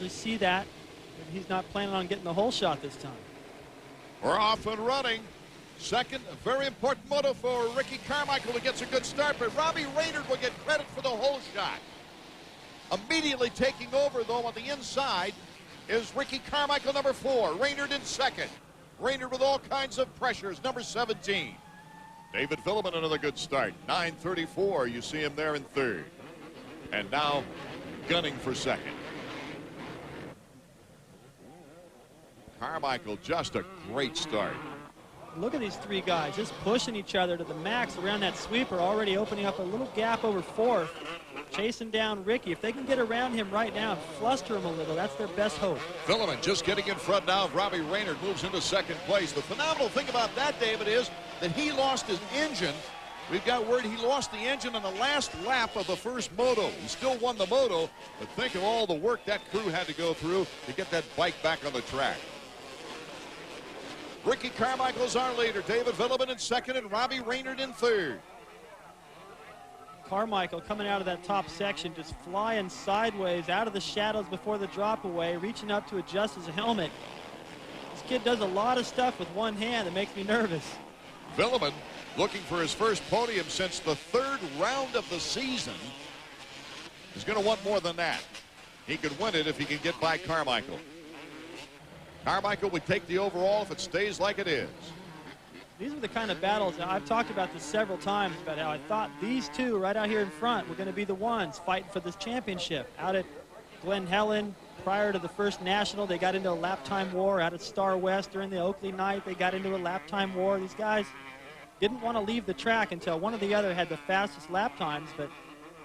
usually see that, but he's not planning on getting the whole shot this time. We're off and running. Second, a very important moto for Ricky Carmichael, who gets a good start, but Robbie Raynard will get credit for the whole shot. Immediately taking over, though, on the inside is Ricky Carmichael, number 4. Raynard in second. Raynard with all kinds of pressures, number 17. David Villeman, another good start. 9:34, you see him there in third. And now gunning for second. Carmichael, just a great start. Look at these three guys just pushing each other to the max around that sweeper, already opening up a little gap over fourth, chasing down Ricky. If they can get around him right now and fluster him a little, that's their best hope. Villeman just getting in front now of Robbie Raynard, moves into second place. The phenomenal thing about that, David, is that he lost his engine. We've got word he lost the engine on the last lap of the first moto. He still won the moto, but think of all the work that crew had to go through to get that bike back on the track. Ricky Carmichael's our leader. David Villeman in second and Robbie Raynard in third. Carmichael coming out of that top section, just flying sideways out of the shadows before the drop away, reaching up to adjust his helmet. This kid does a lot of stuff with one hand that makes me nervous. Villeman looking for his first podium since the third round of the season. He's going to want more than that. He could win it if he can get by Carmichael. Carmichael would take the overall if it stays like it is. These are the kind of battles, I've talked about this several times, about how I thought these two right out here in front were going to be the ones fighting for this championship. Out at Glen Helen, prior to the first national, they got into a lap time war. Out at Star West during the Oakley night, they got into a lap time war. These guys didn't want to leave the track until one or the other had the fastest lap times, but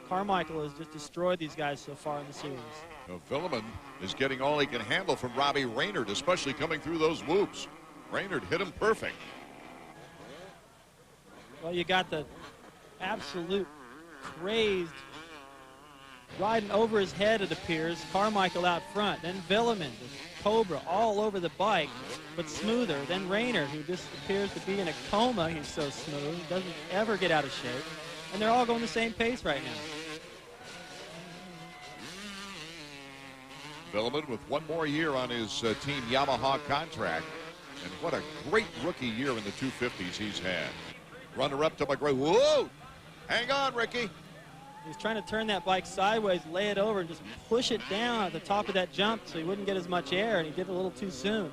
Carmichael has just destroyed these guys so far in the series. Now, Villeman is getting all he can handle from Robbie Raynard, especially coming through those whoops. Raynard hit him perfect. Well, you got the absolute crazed riding over his head, it appears. Carmichael out front. Then Villeman, the Cobra, all over the bike, but smoother. Then Raynard, who just appears to be in a coma. He's so smooth. He doesn't ever get out of shape. And they're all going the same pace right now. Villeman with one more year on his Team Yamaha contract. And what a great rookie year in the 250s he's had. Runner-up to McGraw. Whoa! Hang on, Ricky. He's trying to turn that bike sideways, lay it over, and just push it down at the top of that jump so he wouldn't get as much air, and he did it a little too soon.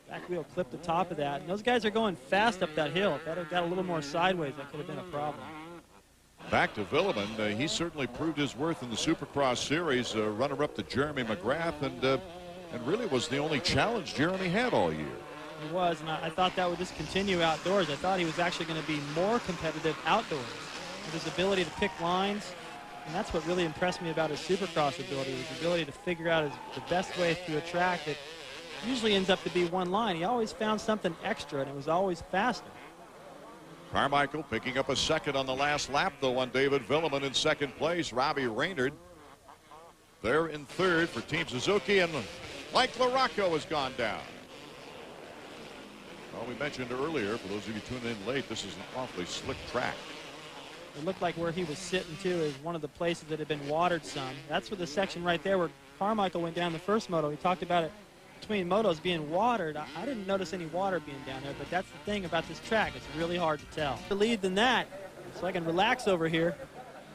Back wheel clipped the top of that. And those guys are going fast up that hill. If that had got a little more sideways, that could have been a problem. Back to Villeman. He certainly proved his worth in the Supercross Series. Runner-up to Jeremy McGrath, and really was the only challenge Jeremy had all year. He was, and I thought that would just continue outdoors. I thought he was actually going to be more competitive outdoors with his ability to pick lines. And that's what really impressed me about his Supercross ability, his ability to figure out the best way through a track that usually ends up to be one line. He always found something extra, and it was always faster. Carmichael picking up a second on the last lap, though, on David Villeman in second place. Robbie Raynard there in third for Team Suzuki, and Mike LaRocco has gone down. Well, we mentioned earlier, for those of you tuning in late, this is an awfully slick track. It looked like where he was sitting, too, is one of the places that had been watered some. That's where the section right there where Carmichael went down the first moto. He talked about it between motos being watered. I didn't notice any water being down there, but that's the thing about this track. It's really hard to tell. The lead than that, so I can relax over here.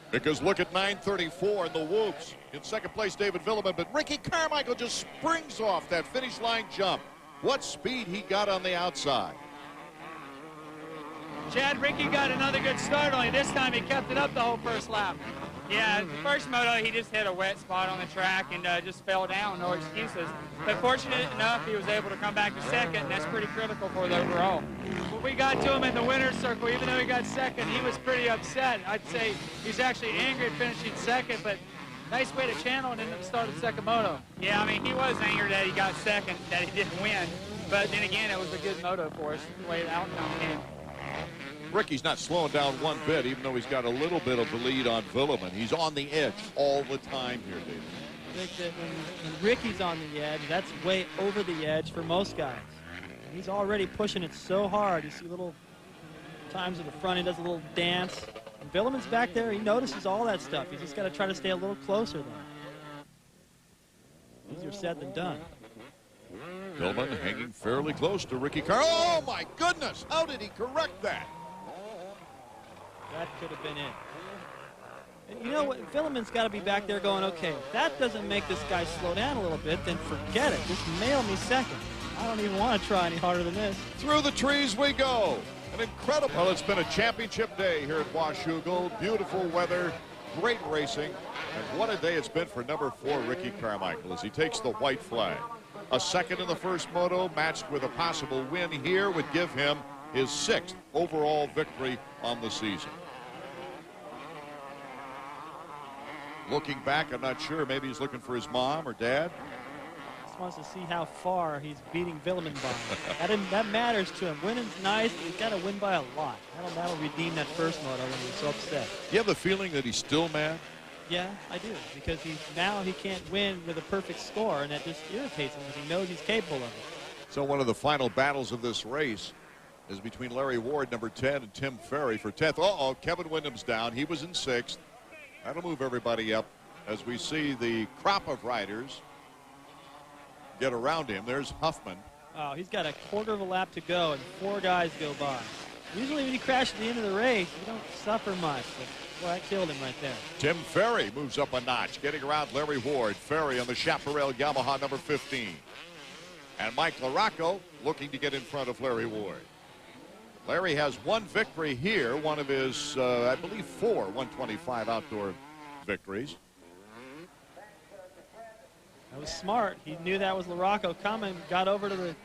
Because look at 9:34 in the whoops. In second place, David Villeman, but Ricky Carmichael just springs off that finish line jump. What speed he got on the outside. Chad, Ricky got another good start, only this time he kept it up the whole first lap. Yeah, the first moto, he just hit a wet spot on the track and just fell down, no excuses. But fortunate enough, he was able to come back to second, and that's pretty critical for the overall. When we got to him in the winner's circle, even though he got second, he was pretty upset. I'd say he's actually angry at finishing second, but nice way to channel and end up starting second moto. Yeah, I mean, he was angry that he got second, that he didn't win. But then again, it was a good moto for us, the way the outcome came. Ricky's not slowing down one bit, even though he's got a little bit of the lead on Villeman. He's on the edge all the time here, David. I think that when Ricky's on the edge, that's way over the edge for most guys. And he's already pushing it so hard. You see little times at the front, he does a little dance. And Villeman's back there, he notices all that stuff. He's just got to try to stay a little closer there. easier said than done. Tillman hanging fairly close to Ricky Carr. Oh, my goodness. How did he correct that? That could have been it. And you know what? Villeman's got to be back there going, okay, if that doesn't make this guy slow down a little bit, then forget it. Just mail me second. I don't even want to try any harder than this. Through the trees we go. An incredible. Well, it's been a championship day here at Washougal. Beautiful weather, great racing, and what a day it's been for number 4, Ricky Carmichael, as he takes the white flag. A second in the first moto, matched with a possible win here, would give him his 6th overall victory on the season. Looking back, I'm not sure. Maybe he's looking for his mom or dad. Just wants to see how far he's beating Villeman by. That matters to him. Winning's nice, but he's got to win by a lot. That'll redeem that first moto when he was so upset. You have the feeling that he's still mad? Yeah, I do, because now he can't win with a perfect score, and that just irritates him because he knows he's capable of it. So one of the final battles of this race is between Larry Ward, number 10, and Tim Ferry for 10th. Uh-oh, Kevin Windham's down. He was in 6th. That'll move everybody up as we see the crop of riders get around him. There's Huffman. Oh, he's got a quarter of a lap to go, and 4 guys go by. Usually when you crash at the end of the race, you don't suffer much. But, well, that killed him right there. Tim Ferry moves up a notch, getting around Larry Ward. Ferry on the Chaparral Yamaha number 15. And Mike LaRocco looking to get in front of Larry Ward. Larry has 1 victory here, one of his, I believe, 4 125 outdoor victories. That was smart. He knew that was LaRocco coming, got over to the,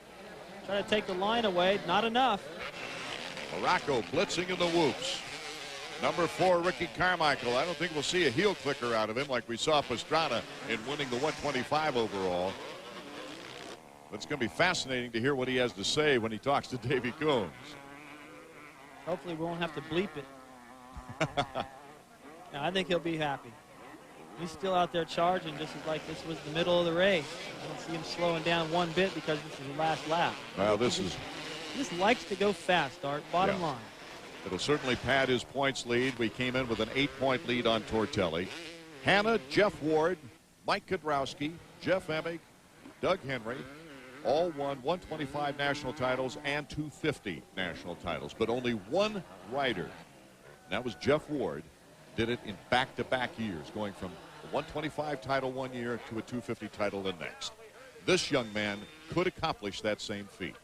try to take the line away. Not enough. LaRocco blitzing in the whoops. Number 4, Ricky Carmichael. I don't think we'll see a heel clicker out of him like we saw Pastrana in winning the 125 overall. But it's going to be fascinating to hear what he has to say when he talks to Davey Coons. Hopefully we won't have to bleep it. No, I think he'll be happy. He's still out there charging just as like this was the middle of the race. I don't see him slowing down one bit because this is the last lap. Well, he just likes to go fast, Art. Bottom line. It'll certainly pad his points lead. We came in with an 8-point lead on Tortelli. Hanna, Jeff Ward, Mike Kudrowski, Jeff Emig, Doug Henry, all won 125 national titles and 250 national titles. But only 1 rider, and that was Jeff Ward, did it in back-to-back years, going from a 125 title one year to a 250 title the next. This young man could accomplish that same feat.